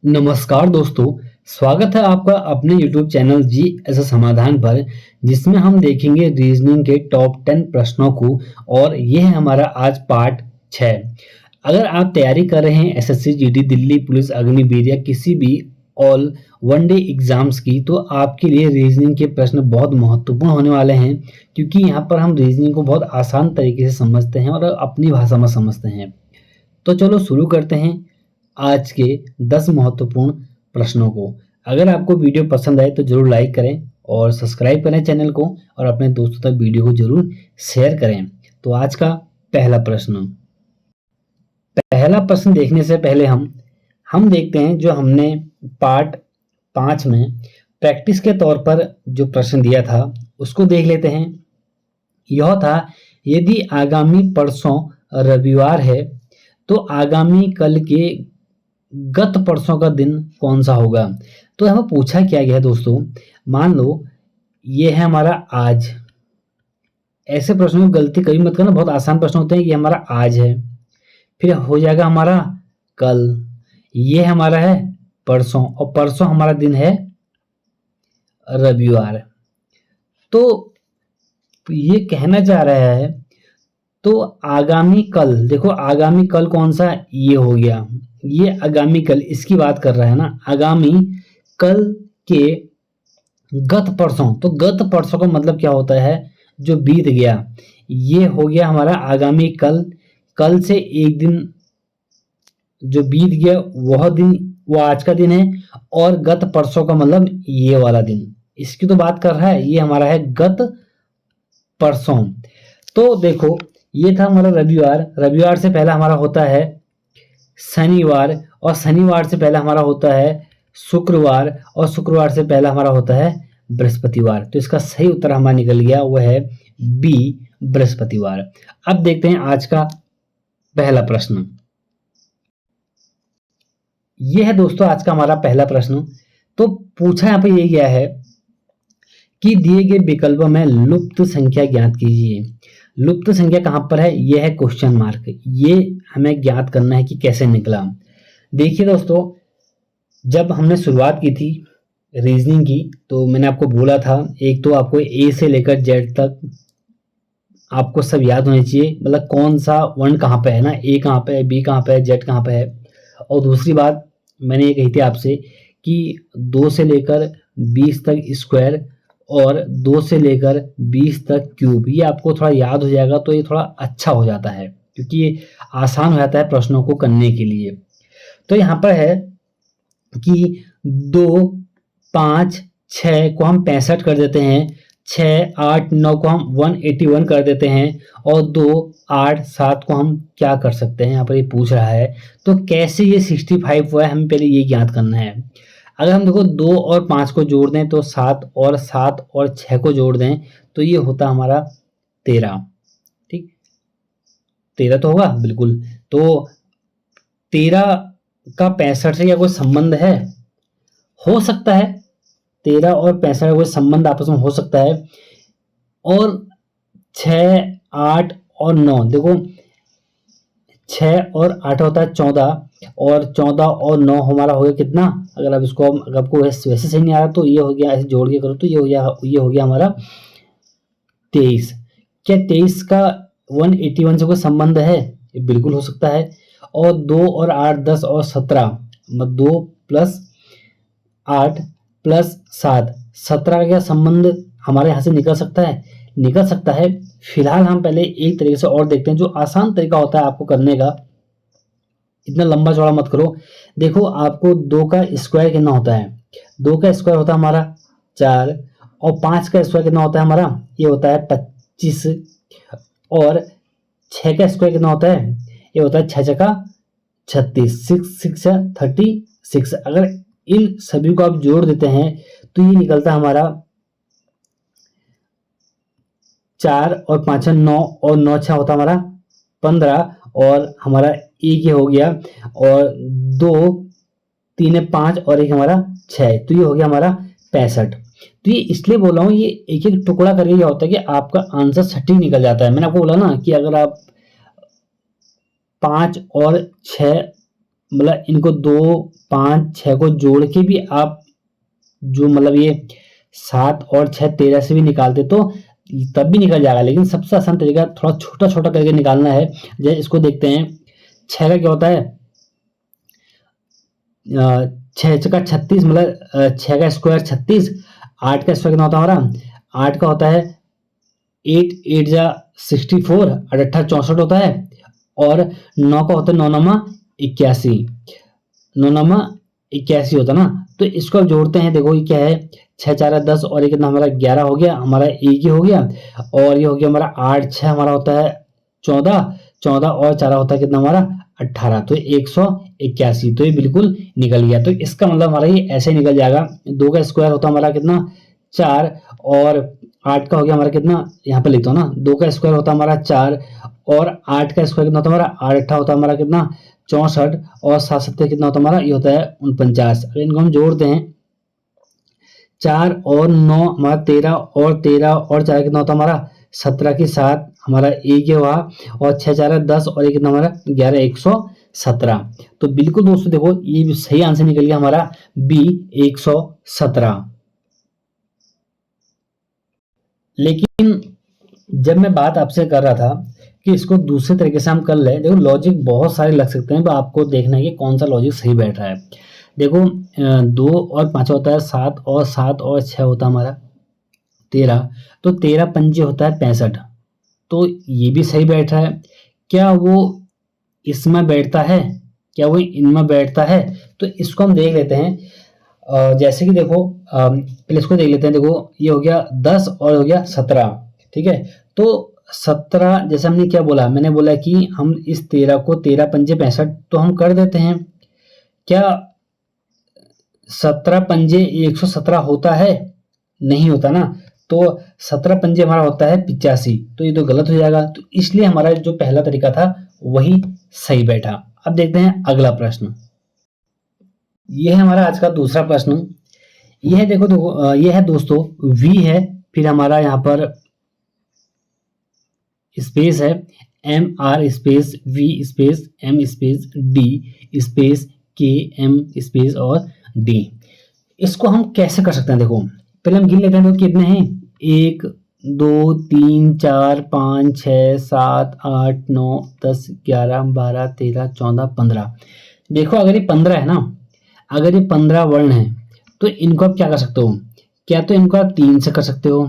नमस्कार दोस्तों, स्वागत है आपका अपने YouTube चैनल जी ऐसा समाधान पर, जिसमें हम देखेंगे रीजनिंग के टॉप 10 प्रश्नों को। और ये है हमारा आज पार्ट 6। अगर आप तैयारी कर रहे हैं SSC, GD, Delhi police, Agniveer या किसी भी ऑल वन डे एग्जाम्स की, तो आपके लिए रीजनिंग के प्रश्न बहुत महत्वपूर्ण होने वाले हैं, क्योंकि यहाँ पर हम रीजनिंग को बहुत आसान तरीके से समझते हैं और अपनी भाषा में समझते हैं। तो चलो शुरू करते हैं आज के 10 महत्वपूर्ण प्रश्नों को। अगर आपको वीडियो पसंद आए तो जरूर लाइक करें और सब्सक्राइब करें चैनल को, और अपने दोस्तों तक वीडियो को जरूर शेयर करें। तो आज का पहला प्रश्न देखने से पहले हम देखते हैं जो हमने पार्ट 5 में प्रैक्टिस के तौर पर जो प्रश्न दिया था उसको देख लेते हैं। यह था, यदि आगामी परसों रविवार है तो आगामी कल के गत परसों का दिन कौन सा होगा। तो हमें पूछा क्या गया है दोस्तों, मान लो ये है हमारा आज। ऐसे प्रश्नों में गलती कभी मत करना, बहुत आसान प्रश्न होते हैं। ये हमारा आज है, फिर हो जाएगा हमारा कल, ये हमारा है परसों, और परसों हमारा दिन है रविवार। तो ये कहना चाह रहा है, तो आगामी कल, देखो आगामी कल कौन सा, ये हो गया, ये आगामी कल इसकी बात कर रहा है ना। आगामी कल के गत परसों, तो गत परसों का मतलब क्या होता है, जो बीत गया। ये हो गया हमारा आगामी कल, कल से एक दिन जो बीत गया वह दिन, वो आज का दिन है। और गत परसों का मतलब ये वाला दिन, इसकी तो बात कर रहा है, ये हमारा है गत परसों। तो देखो ये था हमारा रविवार, रविवार से पहला हमारा होता है शनिवार, और शनिवार से पहला हमारा होता है शुक्रवार, और शुक्रवार से पहला हमारा होता है बृहस्पतिवार। तो इसका सही उत्तर हमारा निकल गया, वो है बी, बृहस्पतिवार। अब देखते हैं आज का पहला प्रश्न। यह है दोस्तों आज का हमारा पहला प्रश्न। तो पूछा यहाँ पे ये गया है कि दिए गए विकल्प में लुप्त संख्या ज्ञात कीजिए। लुप्त संख्या कहां पर है, यह है क्वेश्चन मार्क। ये हमें ज्ञात करना है कि कैसे निकला। देखिए दोस्तों, जब हमने शुरुआत की थी रीजनिंग की, तो मैंने आपको बोला था, एक तो आपको ए से लेकर जेड तक आपको सब याद होने चाहिए, मतलब कौन सा वर्ण कहाँ पे है ना, ए कहाँ पे है, बी कहाँ पे है, जेड कहाँ पे है। और दूसरी बात मैंने ये कही थी आपसे कि 2 से लेकर 20 तक स्क्वायर और 2 से लेकर 20 तक क्यूब, ये आपको थोड़ा याद हो जाएगा तो ये थोड़ा अच्छा हो जाता है, क्योंकि ये आसान हो जाता है प्रश्नों को करने के लिए। तो यहाँ पर है कि 2, 5, 6 को हम 65 कर देते हैं, 6, 8, 9 को हम 181 कर देते हैं, और 2, 8, 7 को हम क्या कर सकते हैं, यहाँ पर ये पूछ रहा है। तो कैसे ये 65 हुआ है, हमें पहले ये ज्ञात करना है। अगर हम देखो 2 और 5 को जोड़ दें तो 7, और 7 और 6 को जोड़ दें तो ये होता हमारा 13। ठीक, 13 तो होगा बिल्कुल। तो 13 का 65 से क्या कोई संबंध है, हो सकता है 13 और 65 का कोई संबंध आपस में हो सकता है। और 6, 8 और 9, देखो 6 और 8 होता है 14, और 14 और 9 हमारा हो गया कितना। अगर आप इसको, अगर आपको वैसे सही नहीं आ रहा तो ये हो गया, ऐसे जोड़ के करो तो ये हो गया हमारा 23। क्या 23 का 181 से कोई संबंध है, ये बिल्कुल हो सकता है। और 2 और 8, 10 और 17, मतलब 2 प्लस 8 प्लस 7, 17 का क्या संबंध हमारे यहाँ से निकल सकता है, निकल सकता है। फिलहाल हम पहले एक तरीके से और देखते हैं, जो आसान तरीका होता है आपको करने का। इतना लंबा चौड़ा मत करो। देखो आपको 2 का स्क्वायर कितना होता है, 2 का स्क्वायर होता है हमारा 4, और 5 का स्क्वायर कितना होता है हमारा, ये होता है 25, और 6 का स्क्वायर कितना होता है, ये होता है 6 छक्का 36, 6 36। अगर इन सभी को आप जोड़ देते हैं तो ये निकलता है हमारा 4 और 5 9, और 9 6 होता है हमारा 15, और हमारा एक ये हो गया, और 2 3 5 और एक हमारा 6, तो ये हो गया हमारा 65। तो ये इसलिए बोल रहा हूँ, ये एक एक टुकड़ा करके क्या होता है कि आपका आंसर सटीक निकल जाता है। मैंने आपको बोला ना कि अगर आप 5 और 6 मतलब इनको 2, 5, 6 को जोड़ के भी आप जो मतलब ये 7 और 6 13 से भी निकालते तो तब भी निकल जाएगा, लेकिन सबसे आसान तरीका थोड़ा छोटा छोटा करके निकालना है। जैसे इसको देखते हैं, 6 का क्या होता है, 6 का 36, मतलब 6 का स्क्वायर 36, 8 का स्क्वायर कितना होता है हमारा, 8 का होता है 8, 8 जा 64, 8 64 होता है, और 9 का होता है 9 नमा 81, 9 नमा 81 होता है ना। तो इसको अब जोड़ते हैं, देखो ये क्या है, 6 4 10 और ये कितना हमारा 11 हो गया, हमारा एक ही हो गया, और ये हो गया हमारा 8 6 हमारा होता है 14, 14 और 4 होता है कितना हमारा 18, तो 181, तो ये बिल्कुल निकल गया। तो इसका मतलब हमारा ये ऐसे निकल जाएगा, 2 का स्क्वायर होता है हमारा कितना 4, और 8 का हो गया हमारा कितना, यहाँ पे लिखता हूँ ना, 2 का स्क्वायर होता है हमारा 4, और 8 का स्क्वायर कितना होता है हमारा 8 होता है हमारा कितना 64, और 7 7 कितना होता है हमारा, ये होता है 49। अब इनको हम जोड़ते हैं, 4 और 9 हमारा 13, और 13 और 4 कितना होता है हमारा 17 की 7 हमारा एक ही हुआ, और 6 4 10 और ये कितना हमारा 11, 117। तो बिल्कुल दोस्तों देखो ये सही आंसर निकल गया हमारा बी 117। लेकिन जब मैं बात आपसे कर रहा था कि इसको दूसरे तरीके से हम कर लें, देखो लॉजिक बहुत सारे लग सकते हैं, तो आपको देखना है कि कौन सा लॉजिक सही बैठ रहा है। देखो 2 और 5 होता है 7, और 7 और 6 होता है हमारा 13, तो 13 पंजे होता है 65, तो ये भी सही बैठ रहा है। क्या वो इसमें बैठता है, क्या वो इनमें बैठता है, तो इसको हम देख लेते हैं। जैसे कि देखो पहले इसको देख लेते हैं, देखो ये हो गया 10 और हो गया 17, ठीक है। तो 17 जैसे हमने क्या बोला, मैंने बोला कि हम इस 13 को 13 पंजे 65 तो हम कर देते हैं, क्या 17 पंजे 117 होता है, नहीं होता ना, तो 17 पंजे हमारा होता है 85, तो ये तो गलत हो जाएगा, तो इसलिए हमारा जो पहला तरीका था वही सही बैठा। अब देखते हैं अगला प्रश्न, यह है हमारा आज का दूसरा प्रश्न। यह है देखो यह है दोस्तों v है, फिर हमारा यहाँ पर स्पेस है M R space V space M space D space K M space और डी। इसको हम कैसे कर सकते हैं, देखो पहले हम गिन लेते हैं, तो कितने हैं 1 2 3 4 5 6 7 8 9 10 11 12 13 14 15। देखो अगर ये 15 है ना, अगर ये 15 वर्ण है तो इनको आप क्या कर सकते हो, क्या तो इनको आप 3 से कर सकते हो,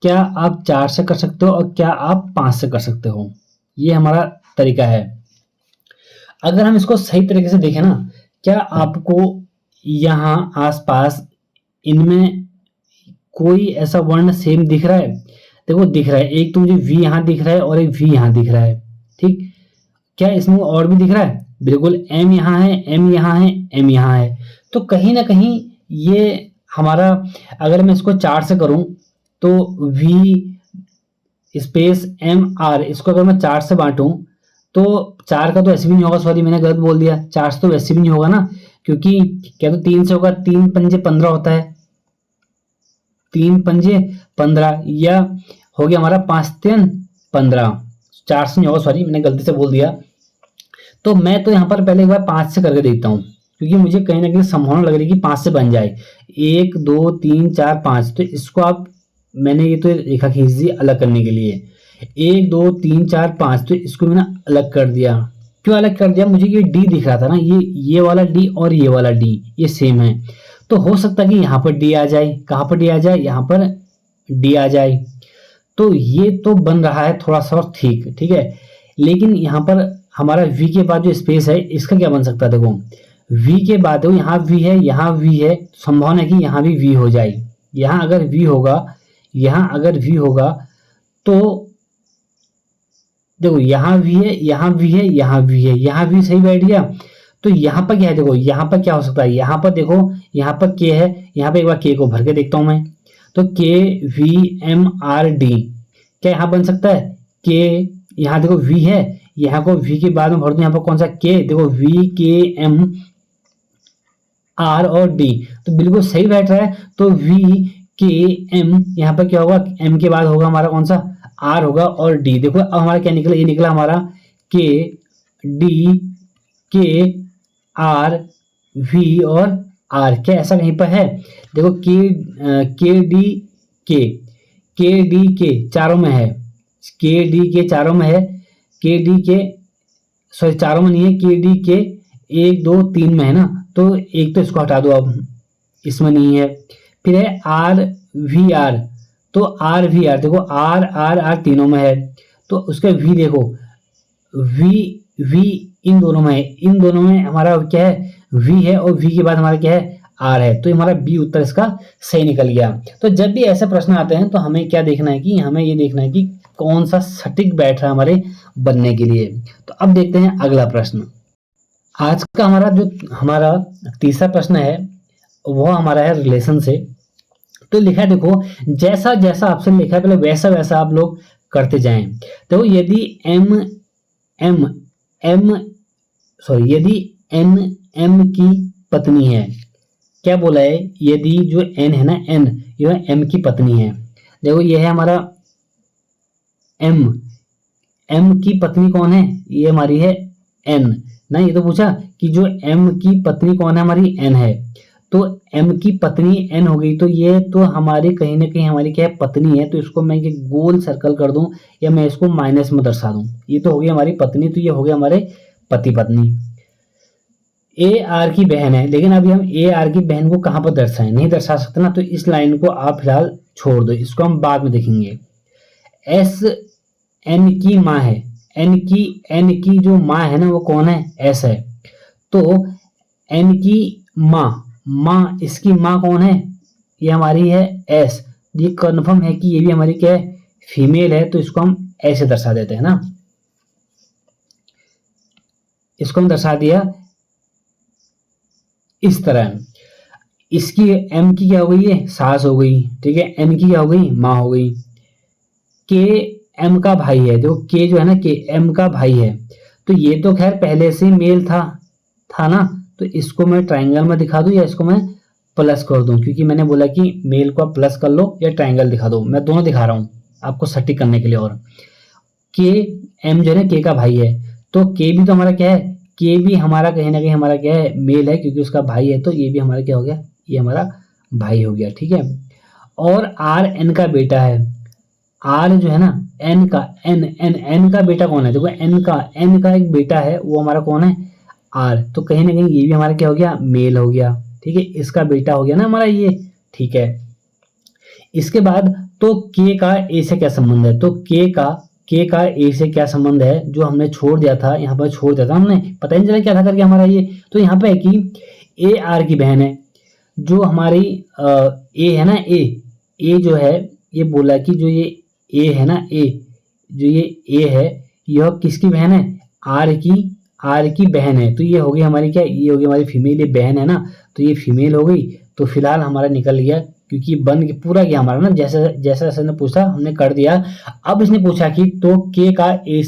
क्या आप 4 से कर सकते हो, और क्या आप 5 से कर सकते हो। ये हमारा तरीका है। अगर हम इसको सही तरीके से देखें ना, क्या आपको यहाँ आसपास इनमें कोई ऐसा वर्ण सेम दिख रहा है, देखो दिख रहा है, एक तो मुझे v यहाँ दिख रहा है और एक v यहाँ दिख रहा है, ठीक। क्या इसमें और भी दिख रहा है, बिल्कुल m यहाँ है, m यहाँ है, m यहाँ है, तो कहीं ना कहीं ये हमारा, अगर मैं इसको 4 से करूं तो v स्पेस एम आर, इसको अगर मैं 4 से बांटूं तो 4 का तो ऐसे भी नहीं होगा, सॉरी मैंने गलत बोल दिया, 4 से तो वैसे भी नहीं होगा ना, क्योंकि क्या तो 3 से होगा, 3 पंजे 15 होता है, 3 पंजे 15, या हो गया हमारा 5 3 15, 4 से नहीं होगा, सॉरी मैंने गलती से बोल दिया। तो मैं तो यहाँ पर पहले एक बार 5 से करके देखता हूँ, क्योंकि मुझे कहीं ना कहीं संभावना लग रही है कि 5 से बन जाए, 1 2 3 4 5। तो इसको आप, मैंने ये तो रेखा खींच दी अलग करने के लिए, 1 2 3 4 5, तो इसको मैंने अलग कर दिया। क्यों अलग कर दिया, मुझे ये डी दिख रहा था ना, ये वाला डी और ये वाला डी ये सेम है, तो हो सकता है कि यहाँ पर डी आ जाए, कहाँ पर डी आ जाए, यहाँ पर डी आ जाए, तो ये तो बन रहा है थोड़ा सा और ठीक ठीक है। लेकिन यहाँ पर हमारा v के बाद जो स्पेस है इसका क्या बन सकता है, देखो v के बाद देखो यहाँ v है, यहाँ v है, संभावना है कि यहाँ भी v हो जाए, यहाँ अगर v होगा, यहाँ अगर v होगा तो देखो यहाँ v है, यहाँ v है, यहाँ v है, यहाँ v सही बैठ गया। तो यहाँ पर क्या है, देखो यहाँ पर क्या हो सकता है, यहाँ पर देखो यहाँ पर k है, यहाँ पे एक बार k को भर के देखता हूं मैं, तो k v m r d, क्या यहाँ बन सकता है k, यहाँ देखो v है, यहाँ को v के बाद में भर दूं, यहाँ पर कौन सा k, देखो v k m r और d, तो बिल्कुल सही बैठ रहा है। तो v k m, यहाँ पर क्या होगा, m के बाद होगा हमारा कौन सा r होगा, और d, देखो अब हमारा क्या निकला, ये निकला हमारा k d k R V और आर, क्या ऐसा कहीं पर है? देखो के डी के चारों में है, के डी के चारों में है, के डी के सॉरी चारों में नहीं है, के डी के 1 2 3 में है ना, तो एक तो इसको हटा दो, अब इसमें नहीं है। फिर है आर वी आर, तो आर वी आर देखो आर आर आर तीनों में है, तो उसका वी देखो वी वी इन दोनों में है, इन दोनों में हमारा क्या है? वी है, और वी के बाद हमारा क्या है? आर है, तो हमारा बी उत्तर इसका सही निकल गया। तो जब भी ऐसे प्रश्न आते हैं तो हमें क्या देखना है कि हमें ये देखना है कि कौन सा सटीक बैठ रहा है हमारे बनने के लिए। तो अब देखते हैं अगला प्रश्न। आज का हमारा तीसरा प्रश्न है वो हमारा है रिलेशन से। तो लिखा है देखो, जैसा जैसा ऑप्शन लिखा है पहले वैसा वैसा आप लोग करते जाएं। तो यदि यदि एन एम की पत्नी है, क्या बोला है? यदि जो एन है ना, एन ये एम की पत्नी है। देखो ये है हमारा एम, एम की पत्नी कौन है? ये हमारी है एन ना। ये तो पूछा कि जो एम की पत्नी कौन है? हमारी एन है। तो एम की पत्नी एन हो गई, तो ये तो हमारी कहीं ना कहीं हमारी क्या है? पत्नी है। तो इसको मैं ये गोल सर्कल कर दूं या मैं इसको माइनस में दर्शा दूं, ये तो हो गई हमारी पत्नी, तो ये हो गया हमारे पति पत्नी। ए आर की बहन है, लेकिन अभी हम ए आर की बहन को कहां पर दर्शाएं? नहीं दर्शा सकते ना, तो इस लाइन को आप फिलहाल छोड़ दो, इसको हम बाद में देखेंगे। एस एन की माँ है, एन की जो माँ है ना वो कौन है? एस है। तो एन की माँ इसकी माँ कौन है? ये हमारी है एस। ये कन्फर्म है कि ये भी हमारी क्या है? फीमेल है, तो इसको हम ऐसे दर्शा देते हैं ना, इसको हम दर्शा दिया इस तरह। इसकी एम की क्या हो गई? ये सास हो गई, ठीक है। एन की क्या हो गई? माँ हो गई। के एम का भाई है, देखो के जो है ना, के एम का भाई है। तो ये तो खैर पहले से मेल था ना, तो इसको मैं ट्रायंगल में दिखा दूं या इसको मैं प्लस कर दूं, क्योंकि मैंने बोला कि मेल को आप प्लस कर लो या ट्रायंगल दिखा दो, मैं दोनों दिखा रहा हूं आपको सटीक करने के लिए। और के एम जो है ना के का भाई है, तो के भी तो हमारा क्या है? के भी हमारा कहीं ना कहीं हमारा क्या है? मेल है, क्योंकि उसका भाई है, तो ये भी हमारा क्या हो गया? ये हमारा भाई हो गया, ठीक है। और आर एन का बेटा है, आर जो है ना एन का एन का बेटा कौन है? देखो एन का एक बेटा है, वो हमारा कौन है? आर। तो कहीं ना कहीं ये भी हमारा क्या हो गया? मेल हो गया, ठीक है। इसका बेटा हो गया ना हमारा ये, ठीक है। इसके बाद तो के का ए से क्या संबंध है? तो के का ए से क्या संबंध है? जो हमने छोड़ दिया था, यहाँ पर छोड़ दिया था हमने, पता नहीं चला क्या था करके हमारा ये। तो यहाँ पे है कि ए आर की बहन है, जो हमारी ए है ना, ए जो है, ये बोला कि जो ये ए है ना, जो ये ए है, यह किसकी बहन है? आर की बहन है। तो ये हो गई हमारी क्या? ये हो गई हमारी फीमेल, ये बहन है ना, तो ये फीमेल हो गई। तो फिलहाल हमारा निकल गया, क्योंकि बन पूरा गया हमारा ना, जैसा जैसा इसने पूछा हमने कर दिया। अब इसने पूछा कि तो के का ए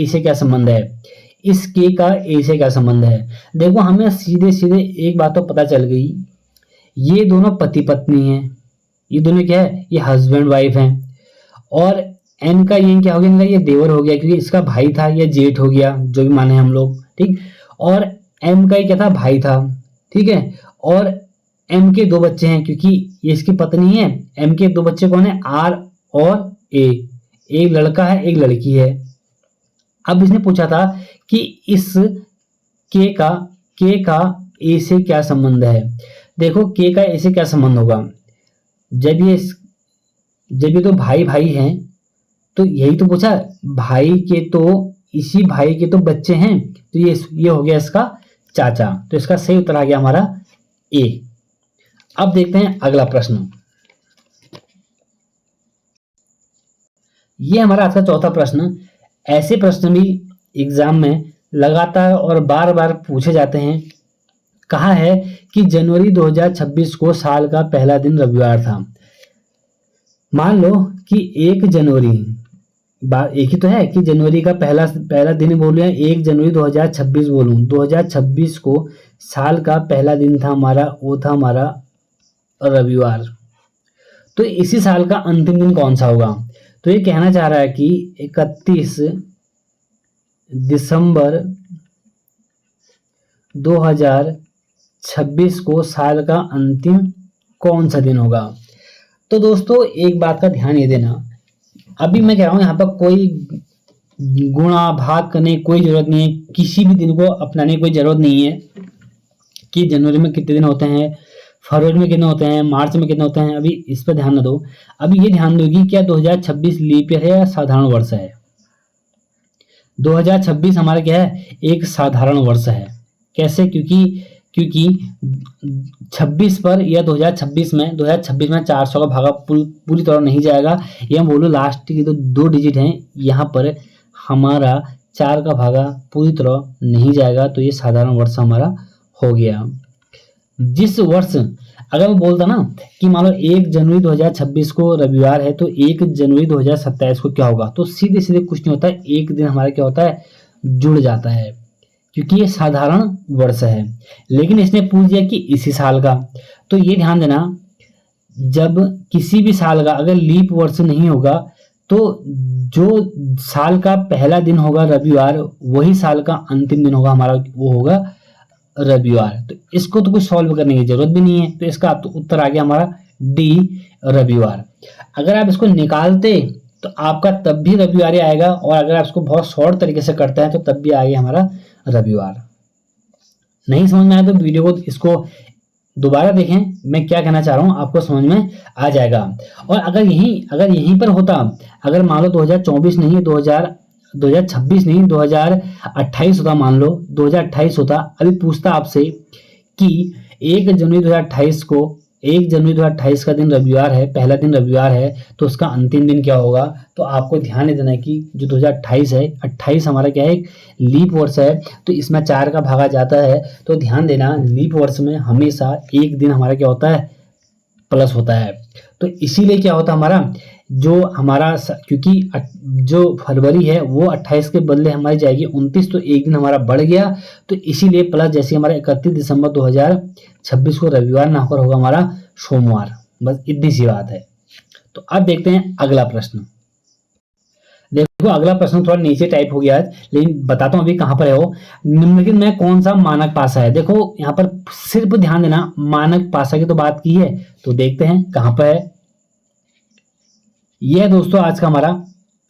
से क्या संबंध है? इस के का ए से क्या संबंध है? देखो हमें सीधे सीधे एक बात तो पता चल गई, ये दोनों पति पत्नी हैं, ये दोनों क्या है? ये हस्बैंड वाइफ हैं। और एन का ये क्या हो गया? ये देवर हो गया, क्योंकि इसका भाई था, या जेठ हो गया, जो भी माने हम लोग, ठीक। और एम का ये क्या था? भाई था, ठीक है। और एम के 2 बच्चे हैं, क्योंकि ये इसकी पत्नी है। एम के 2 बच्चे कौन है? आर और ए, एक लड़का है एक लड़की है। अब इसने पूछा था कि इस के का ए से क्या संबंध है? देखो के का ए से क्या संबंध होगा? जब ये तो भाई हैं, तो यही तो पूछा, भाई के तो इसी भाई के तो बच्चे हैं, तो ये हो गया इसका चाचा। तो इसका सही उत्तर आ गया हमारा ए। अब देखते हैं अगला प्रश्न। ये हमारा आज का चौथा प्रश्न। ऐसे प्रश्न भी एग्जाम में लगातार और बार बार पूछे जाते हैं। कहा है कि जनवरी 2026 को साल का पहला दिन रविवार था। मान लो कि 1 जनवरी, एक ही तो है कि जनवरी का पहला दिन बोलूं या 1 जनवरी 2026 बोलूं, 2026 को साल का पहला दिन था हमारा, वो था हमारा रविवार। तो इसी साल का अंतिम दिन कौन सा होगा? तो ये कहना चाह रहा है कि 31 दिसंबर 2026 को साल का अंतिम कौन सा दिन होगा? तो दोस्तों एक बात का ध्यान ये देना, अभी मैं कह रहा हूँ यहाँ पर कोई गुणा भाग करने की कोई जरूरत नहीं है, किसी भी दिन को अपनाने की कोई जरूरत नहीं है कि जनवरी में कितने दिन होते हैं, फरवरी में कितने होते हैं, मार्च में कितने होते हैं। अभी इस पर ध्यान न दो, अभी ये ध्यान दो कि क्या 2026 लीप ईयर है या साधारण वर्ष है। 2026 हमारा क्या है, एक साधारण वर्ष है। कैसे? क्योंकि 26 पर या 2026 में 400 का भागा पूरी तरह नहीं जाएगा। ये हम बोलो लास्ट की तो 2 डिजिट हैं, यहाँ पर हमारा 4 का भागा पूरी तरह नहीं जाएगा, तो ये साधारण वर्ष हमारा हो गया। जिस वर्ष अगर मैं बोलता ना कि मान लो 1 जनवरी 2026 को रविवार है, तो 1 जनवरी 2027 को क्या होगा, तो सीधे सीधे कुछ नहीं होता है, एक दिन हमारा क्या होता है, जुड़ जाता है, क्योंकि ये साधारण वर्ष है। लेकिन इसने पूछ दिया कि इसी साल का, तो ये ध्यान देना, जब किसी भी साल का अगर लीप वर्ष नहीं होगा तो जो साल का पहला दिन होगा रविवार, वही साल का अंतिम दिन होगा हमारा, वो होगा रविवार। तो इसको तो कुछ सॉल्व करने की जरूरत भी नहीं है, तो इसका तो उत्तर आ गया हमारा डी, रविवार। अगर आप इसको निकालते तो आपका तब भी रविवार ही आएगा, और अगर आप इसको बहुत शॉर्ट तरीके से करते हैं तो तब भी आ गया हमारा रविवार। नहीं समझ में आया तो वीडियो को इसको दोबारा देखें, मैं क्या कहना चाह रहा हूं आपको समझ में आ जाएगा। और अगर यहीं पर होता, अगर मान लो 2024 नहीं है, 2026 नहीं, 2028 होता, मान लो 2028 होता, अभी पूछता आपसे कि 1 जनवरी 2028 का दिन रविवार है, पहला दिन रविवार है, तो उसका अंतिम दिन क्या होगा। तो आपको ध्यान देना है कि जो 2028 है, 28 हमारा क्या है, एक लीप वर्ष है, तो इसमें 4 का भागा जाता है। तो ध्यान देना, लीप वर्ष में हमेशा एक दिन हमारा क्या होता है, प्लस होता है। तो इसीलिए क्या होता है हमारा, जो हमारा क्योंकि जो फरवरी है वो 28 के बदले हमारी जाएगी 29, तो एक दिन हमारा बढ़ गया, तो इसीलिए प्लस, जैसे हमारा 31 दिसंबर 2026 को रविवार ना होकर होगा हमारा सोमवार। बस इतनी सी बात है। तो अब देखते हैं अगला प्रश्न। देखो अगला प्रश्न थोड़ा नीचे टाइप हो गया है, लेकिन बताता हूं अभी कहां पर है वो। निम्नलिखित में कौन सा मानक पासा है। देखो यहाँ पर सिर्फ ध्यान देना, मानक पासा की तो बात की है, तो देखते हैं कहां पर है। यह दोस्तों आज का हमारा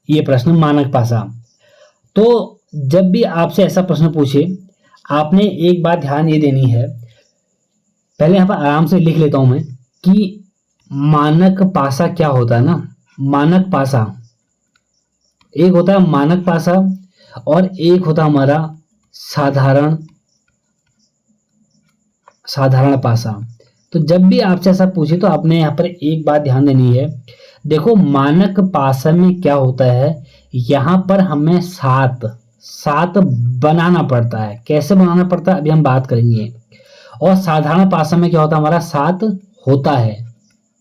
ये प्रश्न, मानक पासा। तो जब भी आपसे ऐसा प्रश्न पूछे, आपने एक बात ध्यान ये देनी है, पहले यहाँ पर आराम से लिख लेता हूं मैं कि मानक पासा क्या होता है ना। मानक पासा, एक होता है मानक पासा और एक होता हमारा साधारण पासा। तो जब भी आपसे ऐसा पूछे तो आपने यहाँ पर एक बात ध्यान देनी है। देखो मानक पासा में क्या होता है, यहाँ पर हमें सात बनाना पड़ता है। कैसे बनाना पड़ता है अभी हम बात करेंगे। और साधारण पासा में क्या होता है, हमारा 7 होता है।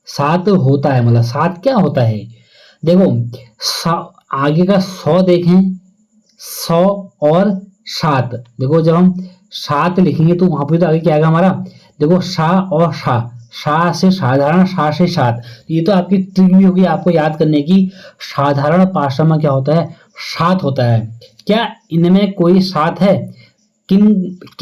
7 होता है, मतलब 7 क्या होता है, देखो आगे का 100 देखें, 100 और 7, देखो जब हम 7 लिखेंगे तो वहां पर तो आगे क्या आएगा हमारा, देखो शा और शा से साधारण, शा से 7। ये तो आपकी ट्रिक भी होगी आपको याद करने की। साधारण पासा में क्या होता है, 7 होता है। क्या इनमें कोई 7 है, किन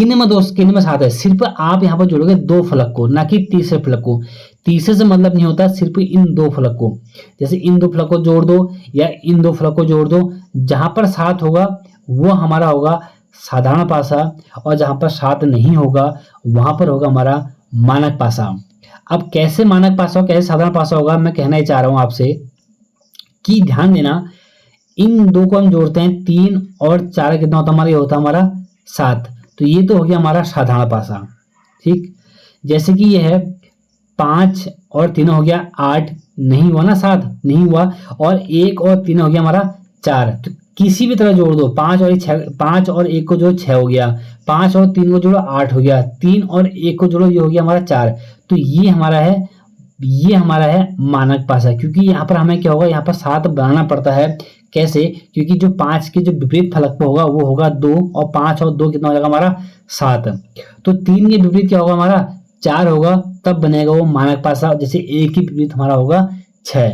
में 7 है। सिर्फ आप यहाँ पर जोड़ोगे 2 फलक को, ना कि तीसरे फलक को। तीसरे से मतलब नहीं होता, सिर्फ इन 2 फलक को। जैसे इन 2 फलक को जोड़ दो या इन 2 फलक को जोड़ दो, जहां पर 7 होगा वो हमारा होगा साधारण पासा, और जहां पर 7 नहीं होगा वहां पर होगा हमारा मानक पासा। अब कैसे मानक पासा और कैसे साधारण पासा होगा, मैं कहना ही चाह रहा हूं आपसे कि ध्यान देना, इन 2 को हम जोड़ते हैं, 3 और 4 कितना होता हमारा, ये होता हमारा 7। तो ये तो हो गया हमारा साधारण पासा। ठीक, जैसे कि ये है 5 और 3 हो गया 8, नहीं हुआ ना, 7 नहीं हुआ, और 1 और 3 हो गया हमारा 4। तो किसी भी तरह जोड़ दो, 5 और 1 को जोड़ो 6 हो गया, 5 और 3 को जोड़ो 8 हो गया, 3 और 1 को जोड़ो ये हो गया हमारा 4। तो ये हमारा है मानक पासा। क्योंकि यहाँ पर हमें क्या होगा, यहाँ पर 7 बनाना पड़ता है। कैसे, क्योंकि जो 5 के जो विपरीत फलक पे होगा वो होगा 2, और 5 और 2 कितना हो जाएगा हमारा 7। तो 3 के विपरीत क्या होगा हमारा 4 होगा, तब बनेगा वो मानक पासा। जैसे 1 की विपरीत हमारा होगा 6।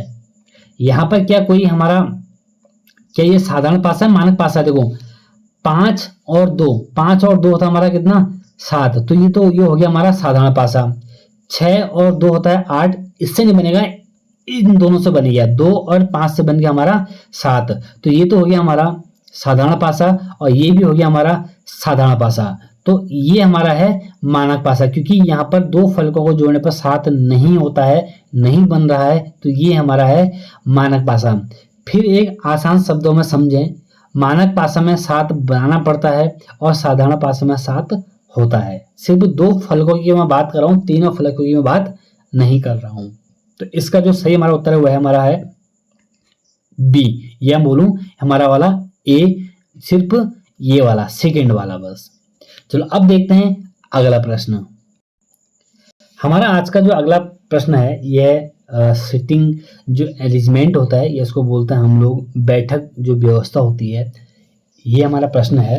यहाँ पर क्या कोई हमारा, क्या ये साधारण पासा है, मानक पासा है। देखो 5 और 2 होता हमारा कितना 7, तो ये हो गया हमारा साधारण पासा। 6 और 2 होता है 8, इससे नहीं बनेगा, इन दोनों से बन गया, 2 और 5 से बन गया हमारा 7, तो ये तो हो गया हमारा साधारण पासा और ये भी हो गया हमारा साधारण पासा। तो ये हमारा है मानक पासा, क्योंकि यहाँ पर दो फलकों को जोड़ने पर 7 नहीं होता है, नहीं बन रहा है, तो ये हमारा है मानक पासा। फिर एक आसान शब्दों में समझें, मानक पासा में 7 बनाना पड़ता है और साधारण पासा में 7 होता है। सिर्फ दो फलकों की मैं बात कर रहा हूँ, तीनों फलकों की मैं बात नहीं कर रहा हूँ। तो इसका जो सही हमारा उत्तर है वह हमारा है बी, या बोलूं हमारा वाला ए, सिर्फ ये वाला सेकंड वाला बस। चलो अब देखते हैं अगला प्रश्न। हमारा आज का जो अगला प्रश्न है यह सिटिंग जो अरेंजमेंट होता है, ये इसको बोलते हैं हम लोग, बैठक जो व्यवस्था होती है, ये हमारा प्रश्न है।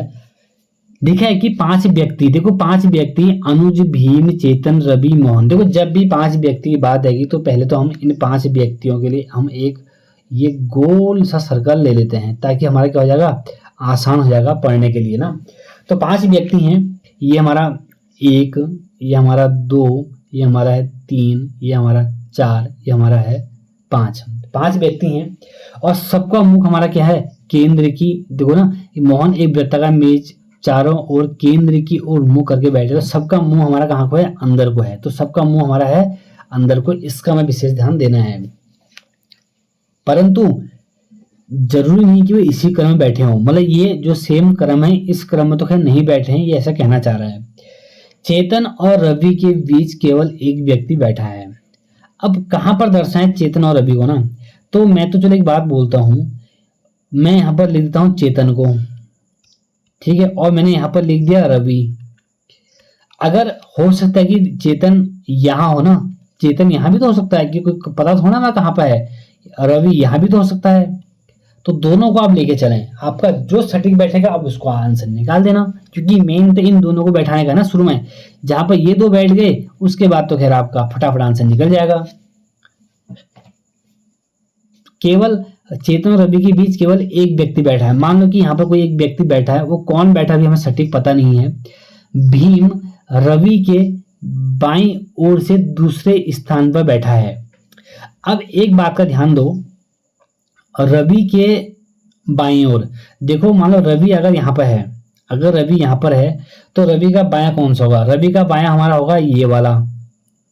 देखा है कि 5 व्यक्ति, देखो 5 व्यक्ति अनुज, भीम, चेतन, रवि, मोहन। देखो जब भी 5 व्यक्ति की बात आएगी तो पहले तो हम इन 5 व्यक्तियों के लिए हम एक ये गोल सा सर्कल ले लेते हैं, ताकि हमारा क्या हो जाएगा, आसान हो जाएगा पढ़ने के लिए ना। तो 5 व्यक्ति हैं, ये हमारा 1, ये हमारा 2, ये हमारा है 3, ये हमारा 4, ये हमारा है 5। 5 व्यक्ति हैं और सबका मुख हमारा क्या है, केंद्र की। देखो ना, मोहन एक वृत्ताकार मेज चारों ओर केंद्र की ओर मुंह करके बैठे, तो सबका मुंह हमारा कहाँ को है, अंदर को है, तो सबका मुंह हमारा है अंदर को। इसका हमें विशेष ध्यान देना है, परंतु जरूरी नहीं कि वो इसी क्रम में बैठे हों, मतलब ये जो सेम क्रम है इस क्रम में तो खैर नहीं बैठे हैं, ये ऐसा कहना चाह रहा है। चेतन और रवि के बीच केवल एक व्यक्ति बैठा है। अब कहां पर दर्शाएं चेतन और रवि को ना, तो मैं तो चलो एक बात बोलता हूं, मैं यहां पर लिख देता हूं चेतन को, ठीक है, और मैंने यहां पर लिख दिया रवि। अगर हो सकता है कि चेतन यहां हो ना, चेतन यहां भी तो हो सकता है, कि कोई पता थोड़ा ना कहां पर है, रवि यहां भी तो हो सकता है, तो दोनों को आप लेके चलें, आपका जो सटीक बैठेगा आप उसको आंसर निकाल देना, क्योंकि मेन तो इन दोनों को बैठाने का ना शुरू में, जहां पर ये दो बैठ गए उसके बाद तो खैर आपका फटाफट आंसर निकल जाएगा। केवल चेतन और रवि के बीच केवल एक व्यक्ति बैठा है। मान लो कि यहाँ पर कोई एक व्यक्ति बैठा है, वो कौन बैठा भी हमें सटीक पता नहीं है। भीम रवि के बाईं ओर से दूसरे स्थान पर बैठा है। अब एक बात का ध्यान दो, रवि के बाईं ओर, देखो मान लो रवि अगर यहाँ पर है, अगर रवि यहाँ पर है तो रवि का बायां कौन सा होगा, रवि का बायां हमारा होगा ये वाला,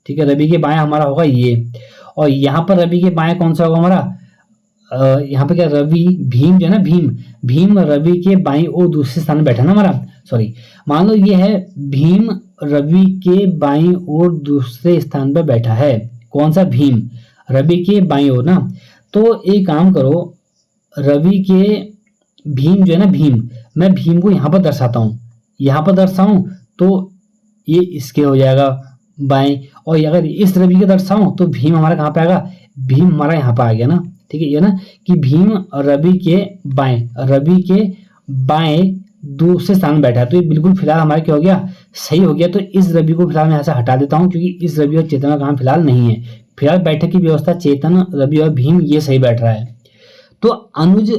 ठीक है, रवि के बायां हमारा होगा ये, और यहाँ पर रवि के बायां कौन सा होगा हमारा, यहाँ पे क्या रवि, भीम जो है ना, भीम रवि के बाईं ओर दूसरे स्थान में बैठा ना हमारा, सॉरी, मान लो ये है भीम रवि के बाईं ओर दूसरे स्थान पर बैठा है। कौन सा, भीम रवि के बाईं ओर ना, तो एक काम करो, रवि के भीम जो है ना, मैं भीम को यहाँ पर दर्शाता हूँ, यहाँ पर दर्शाऊं तो ये इसके हो जाएगा बाएं, और अगर इस रवि के दर्शाऊं तो भीम हमारा कहाँ पे आएगा, भीम हमारा यहाँ पर आ गया ना, ठीक है, ये ना कि भीम रवि के बाएं दूसरे स्थान में बैठा है, तो ये बिल्कुल फिलहाल हमारा क्या हो गया, सही हो गया। तो इस रवि को फिलहाल मैं यहाँ से हटा देता हूँ, क्योंकि इस रवि और चेतन का काम फिलहाल नहीं है। फिलहाल बैठक की व्यवस्था चेतन, रवि और भीम ये सही बैठ रहा है। तो अनुज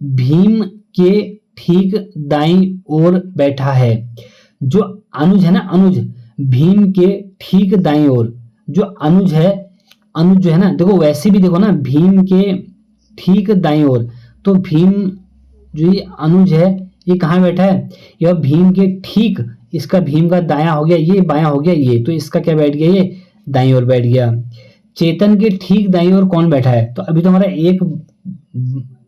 भीम के ठीक दाईं ओर बैठा है। जो अनुज है ना, अनुज भीम के ठीक दाईं ओर, जो अनुज जो है ना, देखो वैसे भी देखो ना, भीम के ठीक दाईं ओर, तो भीम जो ये अनुज है ये कहाँ बैठा है, यह भीम के ठीक, इसका भीम का दायां हो गया ये, बायां हो गया ये, तो इसका क्या बैठ गया, ये दाईं ओर बैठ गया। चेतन के ठीक दाईं ओर कौन बैठा है, तो अभी तो हमारा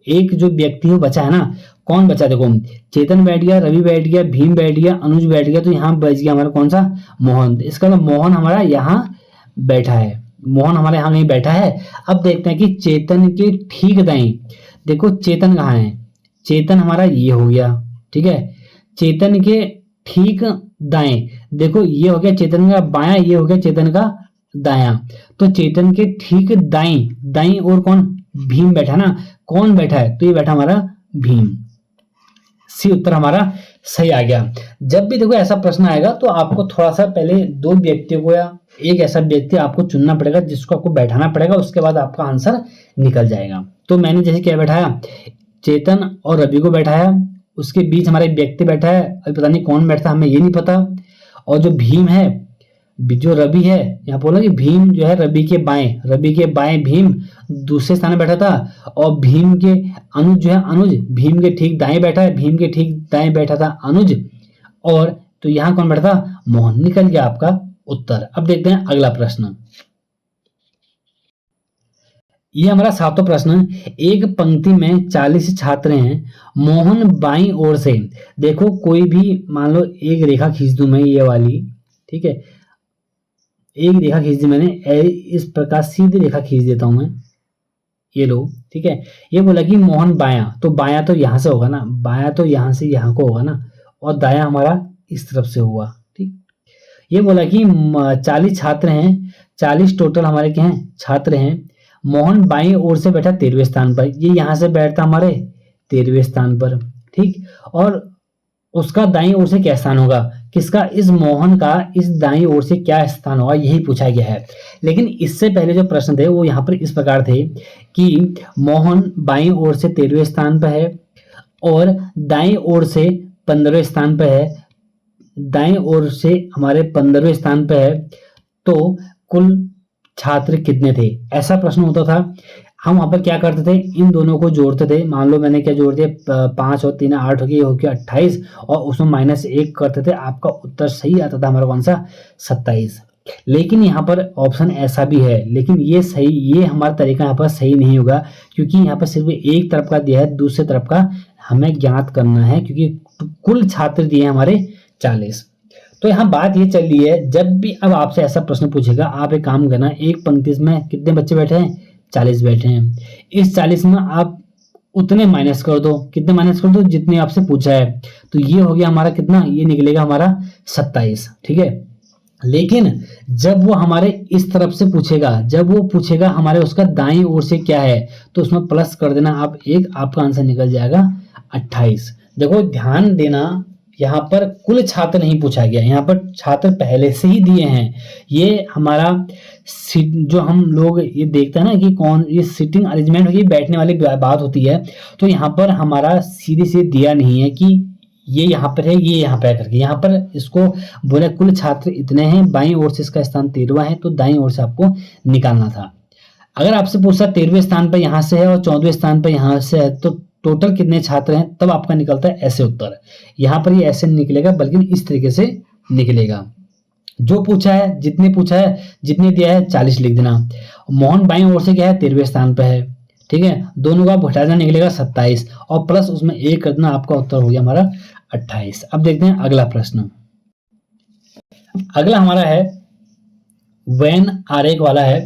एक जो व्यक्ति हो बचा है ना, कौन बचा, देखो चेतन बैठ गया, रवि बैठ गया, भीम बैठ गया, अनुज बैठ गया, तो यहाँ बच गया हमारा कौन सा, मोहन। इसका मतलब मोहन हमारा यहाँ बैठा है, मोहन हमारे यहाँ नहीं बैठा है। अब देखते हैं कि चेतन के ठीक दाईं, देखो चेतन कहाँ है, चेतन हमारा ये हो गया, ठीक है, चेतन के ठीक दाएं, देखो ये हो गया चेतन का बायां, ये हो गया चेतन का दायां, तो चेतन के ठीक दाईं ओर कौन, भीम बैठा ना, कौन बैठा है, तो ये बैठा हमारा भीम। सी उत्तर हमारा सही आ गया। जब भी देखो ऐसा प्रश्न आएगा तो आपको थोड़ा सा पहले दो व्यक्तियों को या एक ऐसा व्यक्ति आपको चुनना पड़ेगा जिसको आपको बैठाना पड़ेगा, उसके बाद आपका आंसर निकल जाएगा। तो मैंने जैसे क्या बैठाया, चेतन और रवि को बैठाया, उसके बीच हमारा एक व्यक्ति बैठा है, अभी पता नहीं कौन बैठता, हमें ये नहीं पता, और जो भीम है, जो रवि है, यहाँ बोला कि भीम जो है रवि के बाएं भीम दूसरे स्थान में बैठा था, और भीम के अनुज जो है, अनुज भीम के ठीक दाएं बैठा है, भीम के ठीक दाएं बैठा था अनुज, और तो यहाँ कौन बैठा था, मोहन। निकल गया आपका उत्तर। अब देखते हैं अगला प्रश्न। ये हमारा 7वां प्रश्न है। एक पंक्ति में 40 छात्र हैं, मोहन बाईं ओर से, देखो कोई भी मान लो एक रेखा खींच दूं मैं, ये वाली, ठीक है, एक रेखा खींच दी मैंने, इस प्रकार सीधी रेखा खींच देता हूं मैं, ये लो, ठीक है। ये बोला कि मोहन बायां, तो बायां तो यहां से होगा ना, बायां तो यहां से यहां को होगा ना, और दायां हमारा इस तरफ से हुआ, ठीक। ये बोला कि 40 छात्र हैं, 40 टोटल हमारे क्या हैं, छात्र हैं। मोहन बाईं ओर से बैठा 13वें स्थान पर, ये यहां से बैठता हमारे 13वें स्थान पर, ठीक। और उसका दाईं ओर से क्या स्थान होगा, किसका, इस मोहन का इस दाईं ओर से क्या स्थान होगा, यही पूछा गया है। लेकिन इससे पहले जो प्रश्न थे वो यहाँ पर इस प्रकार थे कि मोहन बाईं ओर से 13वें स्थान पर है, और दाईं ओर से 15वें स्थान पर है, दाईं ओर से हमारे 15वें स्थान पर है, तो कुल छात्र कितने थे, ऐसा प्रश्न होता था। हम वहां पर क्या करते थे, इन दोनों को जोड़ते थे। मान लो मैंने क्या जोड़ दिया, 5 और 3 8 हो गया, ये हो गया 28, और उसमें -1 करते थे, आपका उत्तर सही आता था हमारा कौन सा, 27। लेकिन यहाँ पर ऑप्शन ऐसा भी है, लेकिन ये हमारा तरीका यहाँ पर सही नहीं होगा, क्योंकि यहाँ पर सिर्फ एक तरफ का दिया है, दूसरे तरफ का हमें ज्ञात करना है, क्योंकि कुल छात्र दिए हमारे 40। तो यहाँ बात ये चल रही है, जब भी अब आपसे ऐसा प्रश्न पूछेगा, आप एक काम करना, एक पंक्ति में कितने बच्चे बैठे हैं, 40 बैठे हैं, इस 40 में आप उतने माइनस कर दो, कितने माइनस कर दो, जितने आपसे पूछा है, तो ये हो गया हमारा कितना, ये निकलेगा हमारा 27, ठीक है। लेकिन जब वो हमारे इस तरफ से पूछेगा, जब वो पूछेगा हमारे उसका दाईं ओर से क्या है, तो उसमें प्लस कर देना आप एक, आपका आंसर निकल जाएगा 28। देखो ध्यान देना, यहाँ पर कुल छात्र नहीं पूछा गया, यहाँ पर छात्र पहले से ही दिए हैं। ये हमारा जो हम लोग ये देखते हैं ना कि कौन, ये सिटिंग अरेंजमेंट होगी, बैठने वाली बात होती है, तो यहाँ पर हमारा सीधे से दिया नहीं है कि ये यहाँ पर है, ये यहाँ पर करके, यहाँ पर इसको बोला कुल छात्र इतने हैं, बाईं ओर से इसका स्थान 13वां है, तो दाईं ओर से आपको निकालना था। अगर आपसे पूछा 13वें स्थान पर यहाँ से है और 14वें स्थान पर यहाँ से है, तो टोटल कितने छात्र हैं, तब आपका निकलता है ऐसे उत्तर। यहाँ पर ये ऐसे निकलेगा, बल्कि इस तरीके से निकलेगा। जो पूछा है, जितने पूछा है, जितने दिया है 40 लिख देना। मोहन बाईं ओर से क्या है, 13वें स्थान पर है, ठीक है। दोनों का घटा देना, निकलेगा 27, और प्लस उसमें 1 कर देना, आपका उत्तर हो गया हमारा 28। अब देखते हैं अगला प्रश्न। अगला हमारा है वेन आरेख वाला है।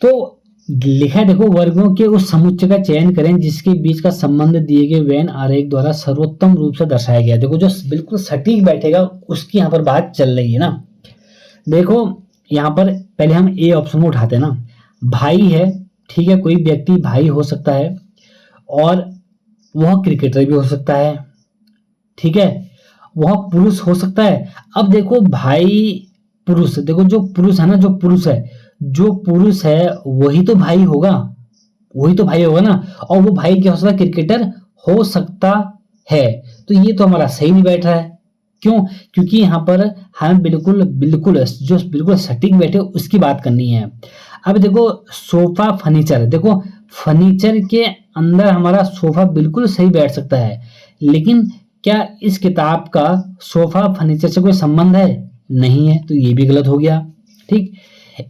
तो लिखा है, देखो वर्गों के उस समुच्चय का चयन करें जिसके बीच का संबंध दिए गए वेन आरेख द्वारा सर्वोत्तम रूप से दर्शाया गया। देखो जो बिल्कुल सटीक बैठेगा उसकी यहाँ पर बात चल रही है ना। देखो यहाँ पर पहले हम ए ऑप्शन को उठाते हैं ना, भाई है, ठीक है, कोई व्यक्ति भाई हो सकता है, और वह क्रिकेटर भी हो सकता है, ठीक है, वह पुरुष हो सकता है। अब देखो भाई पुरुष, देखो जो पुरुष है ना, जो पुरुष है वही तो भाई होगा, ना, और वो भाई क्या हो सकता है, क्रिकेटर हो सकता है। तो ये तो हमारा सही नहीं बैठ रहा है। क्यों? क्योंकि यहाँ पर हमें बिल्कुल सटीक बैठे उसकी बात करनी है। अब देखो सोफा फर्नीचर, देखो फर्नीचर के अंदर हमारा सोफा बिल्कुल सही बैठ सकता है, लेकिन क्या इस किताब का सोफा फर्नीचर से कोई संबंध है? नहीं है, तो ये भी गलत हो गया। ठीक,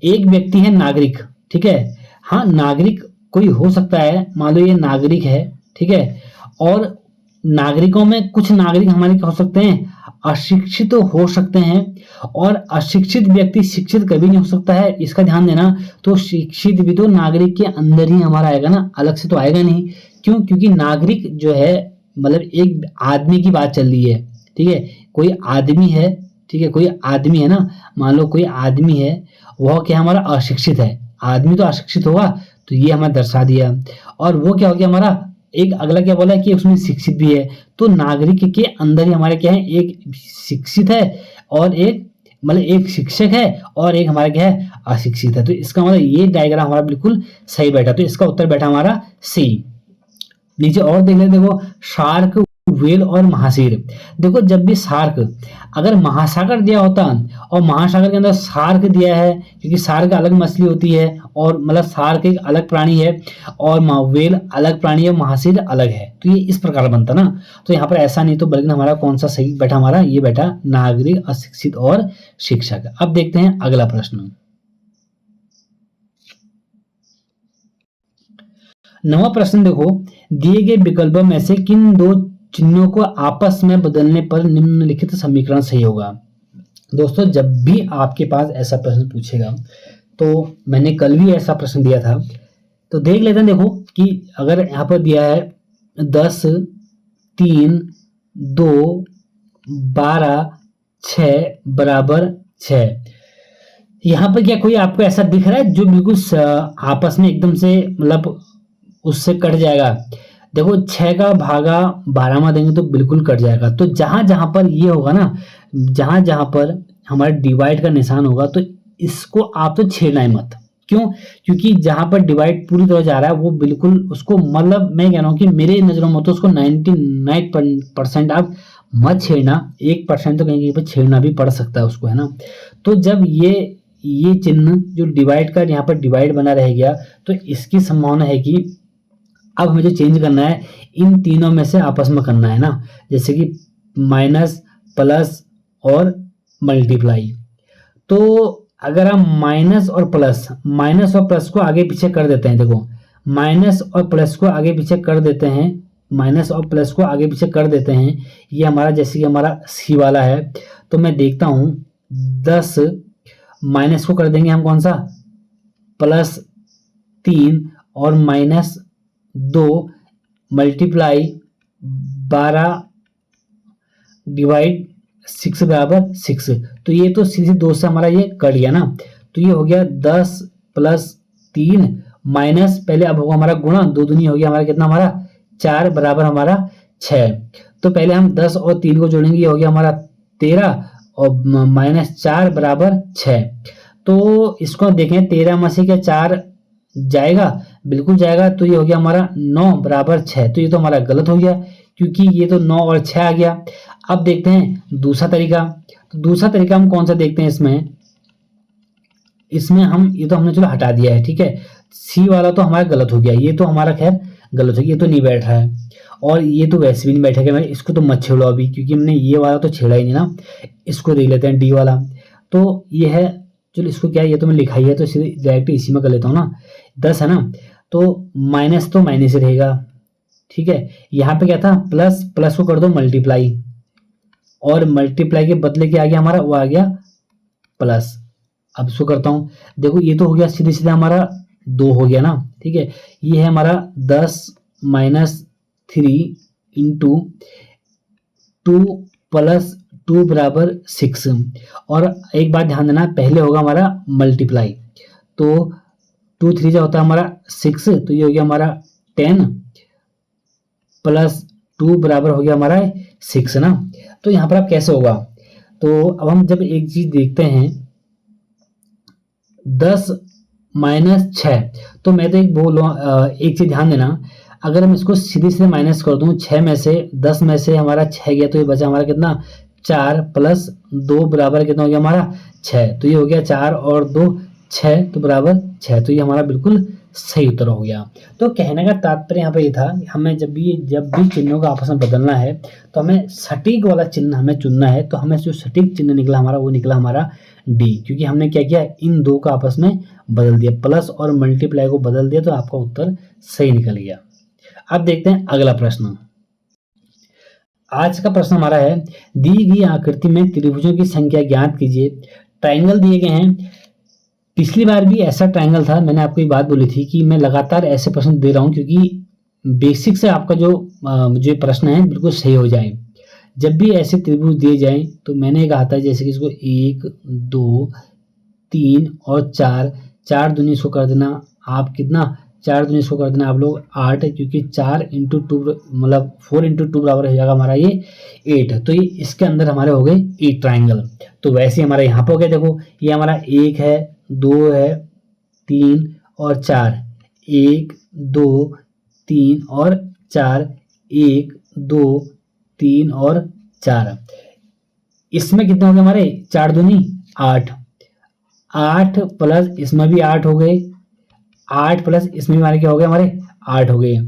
एक व्यक्ति है नागरिक, ठीक है, हाँ नागरिक कोई हो सकता है, मान लो ये नागरिक है, ठीक है, और नागरिकों में कुछ नागरिक हमारे क्या हो सकते हैं, अशिक्षित हो सकते हैं, और अशिक्षित व्यक्ति शिक्षित कभी नहीं हो सकता है, इसका ध्यान देना। तो शिक्षित भी तो नागरिक के अंदर ही हमारा आएगा ना, अलग से तो आएगा नहीं। क्यों? क्योंकि नागरिक जो है मतलब एक आदमी की बात चल रही है, ठीक है, कोई आदमी है, ठीक है, कोई आदमी है ना, मान लो कोई आदमी है, वह क्या हमारा अशिक्षित है, आदमी तो अशिक्षित होगा, तो ये हमें दर्शा दिया। और वो क्या हो गया हमारा, एक अगला क्या बोला कि उसमें शिक्षित भी है, तो नागरिक के अंदर ही हमारे क्या है, एक शिक्षित है और एक मतलब एक शिक्षक है और एक हमारा क्या है, अशिक्षित है। तो इसका मतलब ये डायग्राम हमारा बिल्कुल सही बैठा, तो इसका उत्तर बैठा हमारा सी। नीचे और देख लेते, देखो शार्क व्हेल और महासागर, देखो जब भी शार्क, अगर महासागर दिया होता और महासागर के अंदर शार्क दिया है, क्योंकि शार्क अलग मछली होती है और मतलब शार्क एक अलग प्राणी है और व्हेल अलग प्राणी है, महासागर अलग है, तो ये इस प्रकार बनता ना। तो यहाँ पर ऐसा नहीं, तो बल्कि हमारा कौन सा सही बैठा, हमारा ये बैठा नागरिक, अशिक्षित और शिक्षक। अब देखते हैं अगला प्रश्न। 9वां प्रश्न देखो, दिए गए विकल्पों में से किन दो चिन्हों को आपस में बदलने पर निम्नलिखित समीकरण सही होगा। दोस्तों जब भी आपके पास ऐसा प्रश्न पूछेगा, तो मैंने कल भी ऐसा प्रश्न दिया था, तो देख लेते हैं। देखो कि अगर यहाँ पर दिया है 10, 3, 2, 12, 6 बराबर 6, यहाँ पर क्या कोई आपको ऐसा दिख रहा है जो बिल्कुल आपस में एकदम से मतलब उससे कट जाएगा। देखो 6 का भागा 12 में देंगे तो बिल्कुल कट जाएगा। तो जहां जहां पर ये होगा ना, जहां जहां पर हमारा डिवाइड का निशान होगा, तो इसको आप तो छेड़ना ही मत। क्यों? क्योंकि जहां पर डिवाइड पूरी तरह जा रहा है वो बिल्कुल उसको, मतलब मैं कह रहा हूँ कि मेरे नजरों में तो उसको 99% आप मत छेड़ना। 1% तो कहीं पर छेड़ना भी पड़ सकता है उसको, है ना। तो जब ये चिन्ह जो डिवाइड का यहाँ पर डिवाइड बना रह गया, तो इसकी संभावना है कि अब हमें जो चेंज करना है इन तीनों में से आपस में करना है ना, जैसे कि माइनस, प्लस और मल्टीप्लाई। तो अगर हम माइनस और प्लस को आगे पीछे कर देते हैं, देखो माइनस और प्लस को आगे पीछे कर देते हैं, माइनस और प्लस को आगे पीछे कर देते हैं, ये हमारा जैसे कि हमारा सी वाला है। तो मैं देखता हूं 10 माइनस को कर देंगे हम कौन सा, +3 और -2 मल्टीप्लाई 12 डिवाइड 6 बराबर 6। तो ये तो सीधे 2 से हमारा ये कट गया ना, तो ये हो गया 10 + 3 माइनस, पहले अब होगा हमारा गुणा, 2 दूनी हो गया हमारा कितना, हमारा 4 बराबर हमारा 6। तो पहले हम 10 और 3 को जोड़ेंगे, ये हो गया हमारा 13 और -4 बराबर 6। तो इसको देखें 13 में से क्या 4 जाएगा, बिल्कुल जाएगा, तो ये हो गया हमारा 9 बराबर 6। तो ये तो हमारा गलत हो गया क्योंकि ये तो 9 और 6 आ गया। अब देखते हैं दूसरा तरीका। तो दूसरा तरीका हम कौन सा देखते हैं इसमें हम ये तो हमने चलो हटा दिया है, ठीक है। सी वाला तो हमारा गलत हो गया, ये तो हमारा खैर गलत हो गया, ये तो नहीं बैठ रहा है और ये तो वैसे भी नहीं बैठेगा। मैं इसको तो मत छेड़ो अभी, क्योंकि हमने ये वाला तो छेड़ा ही नहीं ना। इसको देख लेते हैं डी वाला। तो ये है, चलो इसको क्या है, ये तो मैं लिखा ही है, तो सीधे डायरेक्ट इसी में कर लेता हूँ ना। 10 है ना, तो माइनस तो माइनस ही रहेगा, ठीक है। यहाँ पे क्या था, प्लस को कर दो मल्टीप्लाई, और मल्टीप्लाई के बदले क्या आ गया हमारा, वो आ गया प्लस। अब इसको करता हूँ, देखो ये तो हो गया सीधे सीधे हमारा 2 हो गया ना, ठीक है। ये है हमारा 10 - 3 इंटू 2 + 2 बराबर 6। और एक बात ध्यान देना, पहले होगा हमारा मल्टीप्लाई, तो 2 3 जा होता है हमारा 6, तो ये हो गया हमारा 10 + 2 बराबर हो गया हमारा 6 ना। तो यहाँ पर अब कैसे होगा, तो अब हम जब एक चीज देखते हैं 10 - 6, तो मैं तो एक चीज ध्यान देना, अगर हम इसको सीधे सीधे माइनस कर दूं, 6 में से 10 में से हमारा 6 गया, तो ये बचा हमारा कितना, 4 + 2 बराबर कितना हो गया हमारा 6। तो ये हो गया 4 और 2 6, तो बराबर 6। तो ये हमारा बिल्कुल सही उत्तर हो गया। तो कहने का तात्पर्य यहाँ पे ये था, हमें जब भी चिन्हों का आपस में बदलना है, तो हमें सटीक वाला चिन्ह हमें चुनना है। तो हमें जो सटीक चिन्ह निकला हमारा, वो निकला हमारा डी, क्योंकि हमने क्या किया, इन दो का आपस में बदल दिया, प्लस और मल्टीप्लाई को बदल दिया, तो आपका उत्तर सही निकल गया। अब देखते हैं अगला प्रश्न। आज का प्रश्न हमारा है, दी गई आकृति में त्रिभुजों की संख्या ज्ञात कीजिए। ट्रायंगल दिए गए हैं, पिछली बार भी ऐसा ट्रायंगल था, मैंने आपको ये बात बोली थी कि मैं लगातार ऐसे प्रश्न दे रहा हूं, क्योंकि बेसिक से आपका जो प्रश्न है बिल्कुल सही हो जाए। जब भी ऐसे त्रिभुज दिए जाएं, तो मैंने कहा था जैसे कि इसको 1 2 3 और 4 दूनी इसको कर देना आप कितना, 4 दूनी इसको कर देना आप लोग 8, क्योंकि 4 × 2 मतलब 4 × 2 बराबर हो जाएगा हमारा ये 8। तो ये इसके अंदर हमारे हो गए 8 ट्राइंगल। तो वैसे हमारा यहाँ पे हो गया, देखो ये हमारा 1 है, 2 है, 3 और 4, 1 2 3 और 4, 1 2 3 और 4। इसमें कितने हो गए हमारे, 4 दूनी 8, 8 प्लस इसमें भी 8 हो गए, 8 प्लस इसमें भी हमारे क्या हो गए, हमारे 8 हो गए।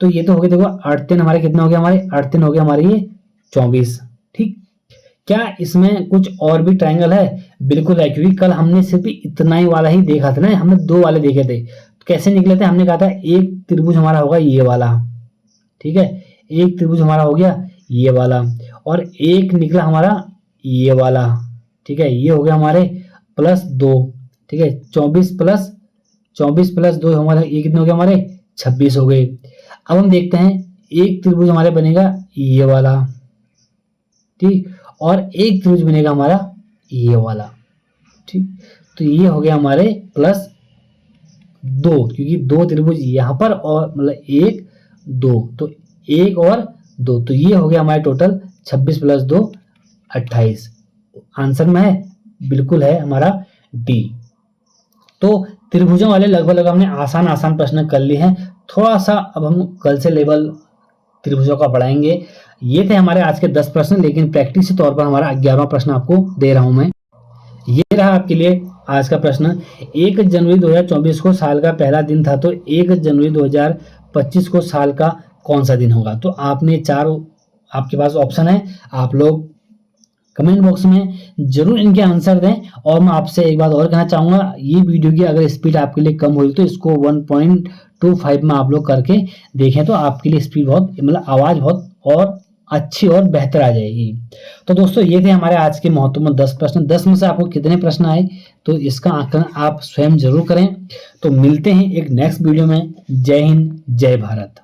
तो ये तो हो गए, देखो 8 3 हमारे कितने हो गए, हमारे 8 3 हो गए हमारे ये 24। ठीक, क्या इसमें कुछ और भी ट्रायंगल है? बिल्कुल है, क्योंकि कल हमने सिर्फ इतना ही वाला ही देखा था ना, हमने 2 वाले देखे थे। तो कैसे निकले थे, हमने कहा था एक त्रिभुज हमारा होगा ये वाला, ठीक है, एक त्रिभुज हमारा हो गया ये वाला, और एक निकला हमारा ये वाला, ठीक है, ये हो गया हमारे +2, ठीक है, 24 प्लस 2 हमारा ये कितने हो गए हमारे 26 हो गए। अब हम देखते हैं एक त्रिभुज हमारे बनेगा ये वाला, ठीक, और एक त्रिभुज बनेगा हमारा ये वाला, ठीक। तो ये हो गया हमारे +2, क्योंकि 2 त्रिभुज यहाँ पर और मतलब 1 2, तो 1 और 2, तो ये हो गया हमारे टोटल 26 + 2 28। आंसर में है, बिल्कुल है हमारा डी। तो त्रिभुजों वाले लगभग हमने आसान प्रश्न कर लिए हैं। थोड़ा सा अब हम कल से लेवल त्रिभुजों का बढ़ाएंगे। ये थे हमारे आज के 10 प्रश्न, लेकिन प्रैक्टिस के तौर पर हमारा 11वां प्रश्न आपको दे रहा हूं मैं। ये रहा आपके लिए आज का प्रश्न। 1 जनवरी 2024 को साल का पहला दिन था, तो 1 जनवरी 2025 को साल का कौन सा दिन होगा? तो आपने 4 आपके पास ऑप्शन है, आप लोग कमेंट बॉक्स में जरूर इनके आंसर दें। और मैं आपसे एक बात और कहना चाहूँगा, ये वीडियो की अगर स्पीड आपके लिए कम हुई तो इसको 1.25 में आप लोग करके देखें, तो आपके लिए स्पीड बहुत मतलब आवाज़ बहुत और अच्छी और बेहतर आ जाएगी। तो दोस्तों ये थे हमारे आज के महत्वपूर्ण 10 प्रश्न। 10 में से आपको कितने प्रश्न आए, तो इसका आकलन आप स्वयं जरूर करें। तो मिलते हैं एक नेक्स्ट वीडियो में। जय हिंद, जय भारत।